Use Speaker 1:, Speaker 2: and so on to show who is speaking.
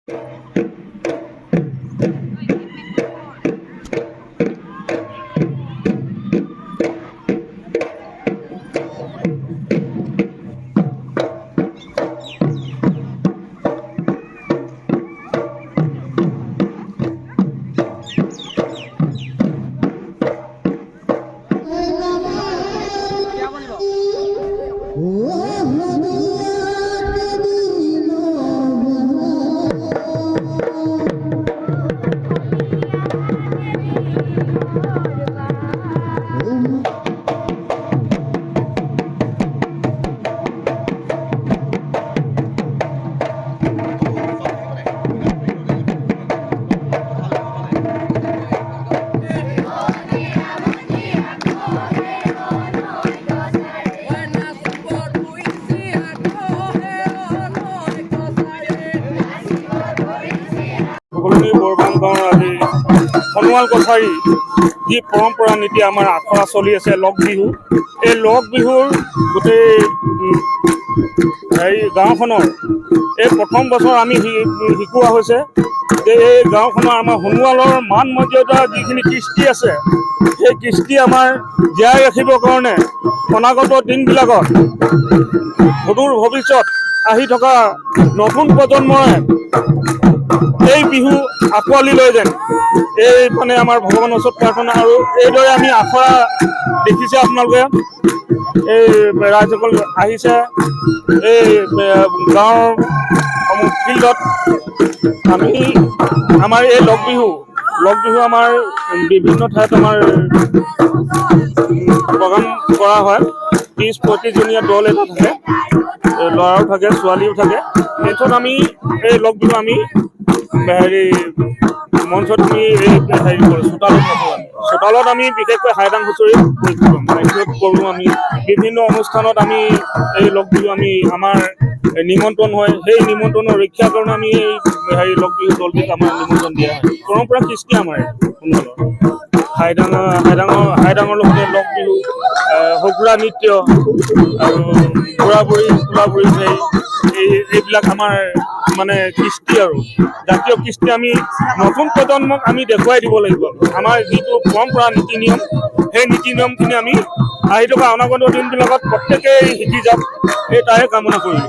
Speaker 1: আজি হনুৱাল কছাৰী যি পৰম্পৰা নীতি আমাৰ আখৰা চলি আছে লগ বিহু, এই লগ বিহুৰ গোটেই গাঁওখনৰ এই প্ৰথম বছৰ আমি শিকোৱা হৈছে যে এই গাঁওখনৰ আমাৰ হনুৱালৰ মান মৰ্যাদা যিখিনি কৃষ্টি আছে, সেই কৃষ্টি আমাৰ জীয়াই ৰাখিবৰ কাৰণে অনাগত দিনবিলাকত সুদূৰ ভৱিষ্যত আহি থকা নতুন প্ৰজন্মই এই বিহু আঁকোৱালি লৈ যেন এই মানে আমাৰ ভগৱানৰ ওচৰত প্ৰাৰ্থনা। আৰু এইদৰে আমি আখৰা দেখিছে আপোনালোকে, এই ৰাইজসকল আহিছে এই গাঁৱৰ ফিল্ডত। আমি আমাৰ এই লগ বিহু আমাৰ বিভিন্ন ঠাইত আমাৰ প্ৰগ্ৰাম কৰা হয়। 30-35জনীয়া দল এটা থাকে, ল'ৰাও থাকে ছোৱালীও থাকে। মঞ্চত আমি এই লগ বিহু আমি মঞ্চত আমি কৰোঁ চোতালত আমি বিশেষকৈ হাইদাং হুঁচৰি কৰোঁ। আমি বিভিন্ন অনুষ্ঠানত আমি এই লগ বিহু আমাৰ নিমন্ত্ৰণ হয়, সেই নিমন্ত্ৰণৰ ৰক্ষাৰ কাৰণে আমি এই লগ বিহু দলটিক আমাৰ নিমন্ত্ৰণ দিয়া হয়। পৰম্পৰা কৃষ্টি আমাৰ হাইদাঙৰ লগতে লগ বিহু, সগুৰা নৃত্য আৰু বুঢ়া-বুঢ়ী এইবিলাক আমাৰ মানে কৃষ্টি আৰু জাতীয় কৃষ্টি আমি নতুন প্ৰজন্মক আমি দেখুৱাই দিব লাগিব। আমাৰ যিটো পৰম্পৰা নীতি নিয়ম, সেই নীতি নিয়মখিনি আমি আহি থকা অনাগত দিনবিলাকত প্ৰত্যেকেই শিকি যাওক, এই তাৰে কামনা কৰিলোঁ।